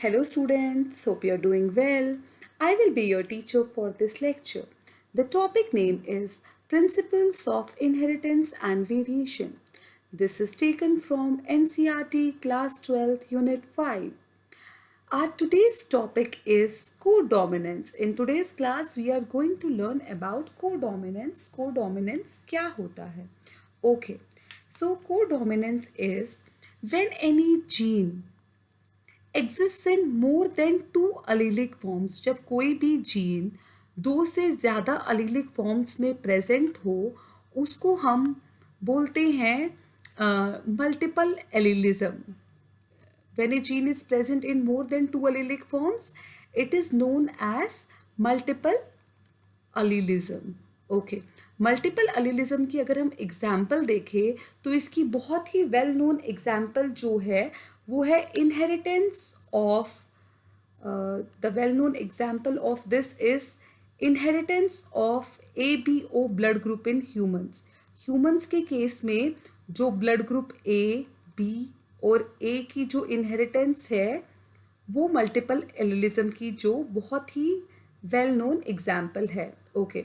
Hello students, hope you are doing well. I will be your teacher for this lecture. The topic name is Principles of Inheritance and Variation. This is taken from NCERT Class 12 Unit 5. Our today's topic is codominance. In today's class we are going to learn about codominance. Codominance क्या होता है? Okay. So codominance is when any gene exists in more than two allelic forms. जब कोई भी gene दो से ज़्यादा allelic forms में present हो उसको हम बोलते हैं multiple allelism. When a gene is present in more than two allelic forms, it is known as multiple allelism. Okay multiple allelism की अगर हम एग्जाम्पल देखें तो इसकी बहुत ही वेल नोन एग्जाम्पल जो है वो है inheritance of the well known example of this is inheritance of ABO blood group in humans. Humans के केस में जो ब्लड ग्रुप A, B और A की जो इनहेरिटेंस है वो मल्टीपल एलिलिज्म की जो बहुत ही वेल नोन एग्जाम्पल है. ओके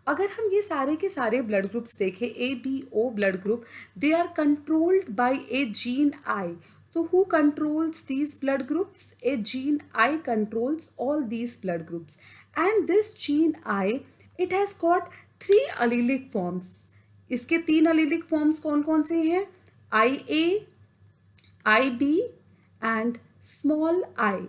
अगर हम ये सारे के सारे ब्लड ग्रुप्स देखें ABO blood group they are controlled by a gene I. So who controls these blood groups? A gene I controls all these blood groups. And this gene I, it has got three allelic forms. इसके तीन allelic forms कौन कौन से हैं? IA, IB and small I.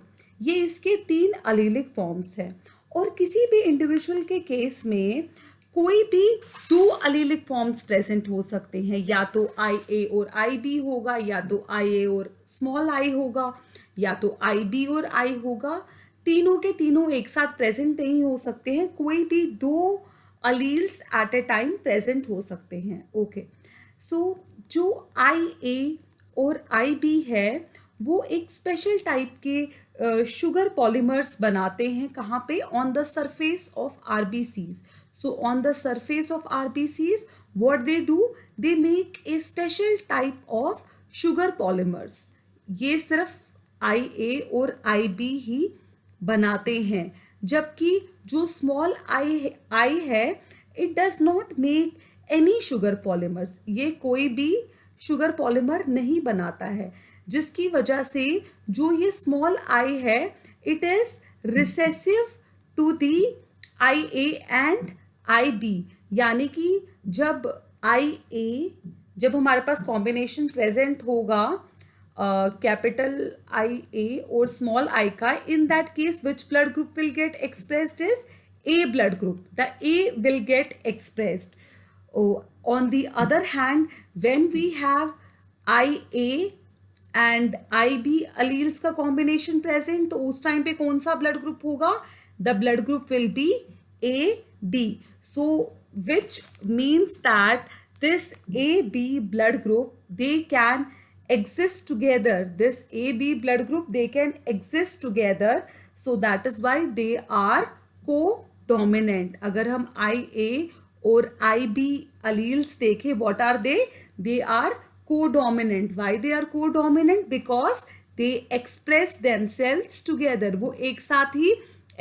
ये इसके तीन allelic forms हैं. और किसी भी इंडिविजुअल के केस में कोई भी दो allelic forms प्रेजेंट हो सकते हैं. या तो IA और IB होगा या तो IA और स्मॉल I होगा या तो IB और I होगा. तीनों के तीनों एक साथ प्रेजेंट नहीं हो सकते हैं. कोई भी दो alleles at a time present हो सकते हैं. ओके सो जो IA और IB है वो एक स्पेशल टाइप के शुगर पॉलीमर्स बनाते हैं. कहाँ पे? On the surface of RBCs. So on the surface of RBCs, what they do? They make a special type of sugar polymers. ये सिर्फ IA और IB ही बनाते हैं. जबकि जो small I है, it does not make any sugar polymers. ये कोई भी sugar polymer नहीं बनाता है. जिसकी वजह से जो ये small I है, it is recessive to the IA and IB. यानी कि जब जब हमारे पास कॉम्बिनेशन प्रेजेंट होगा कैपिटल IA और स्मॉल I का, in that case which blood group will get expressed is A blood group. The A will get expressed. On the other hand when we have IA and IB alleles का combination present तो उस time पे कौन सा blood group होगा? The blood group will be AB. So which means that this AB blood group they can exist together. This AB blood group they can exist together. So that is why they are co-dominant. अगर हम IA और IB alleles देखें, what are they? They are co-dominant. Why they are co-dominant? Because they express themselves together. वो एक साथ ही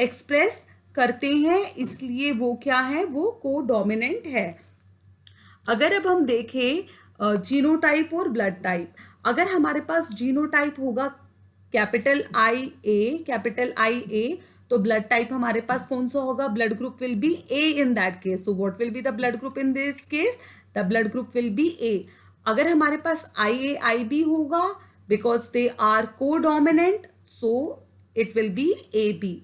express करते हैं, इसलिए वो क्या है? वो कोडोमिनेंट है. अगर अब हम देखें जीनोटाइप और ब्लड टाइप, अगर हमारे पास जीनोटाइप होगा कैपिटल IA तो ब्लड टाइप हमारे पास कौन सा होगा? Blood group will be A in that case. So what will be the blood group in this case? The blood group will be A. अगर हमारे पास IA IB होगा because they are codominant so it will be AB.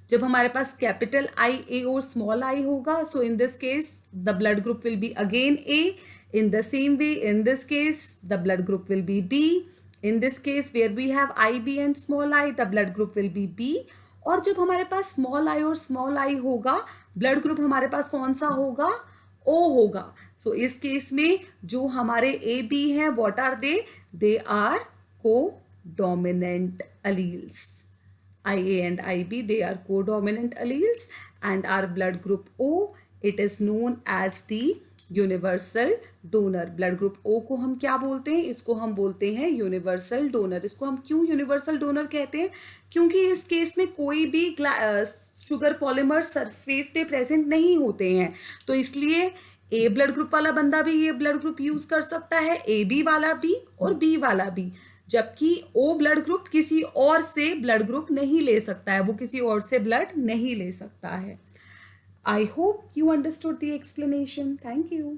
जब हमारे पास capital IA और small I होगा so in this case the blood group will be again A. In the same way in this case the blood group will be B. In this case where we have IB and small I the blood group will be B. और जब हमारे पास small I और small I होगा blood group हमारे पास कौन सा होगा? O होगा. सो इस केस में जो हमारे AB हैं what are they? They are co-dominant alleles. IA and IB, they are codominant alleles, and our blood group O, it is known as the universal donor. Blood group O को हम क्या बोलते हैं? इसको हम बोलते हैं यूनिवर्सल डोनर। इसको हम क्यों यूनिवर्सल डोनर कहते हैं? क्योंकि इस केस में कोई भी शुगर पॉलीमर सरफेस पे प्रेजेंट नहीं होते हैं, तो इसलिए ए ब्लड ग्रुप वाला बंदा भी ये ब्लड ग्रुप यूज कर सकता है, ए बी वाला भी और बी वाला भी, जबकि ओ ब्लड ग्रुप किसी और से ब्लड ग्रुप नहीं ले सकता है, वो किसी और से ब्लड नहीं ले सकता है। I hope you understood the explanation. Thank you.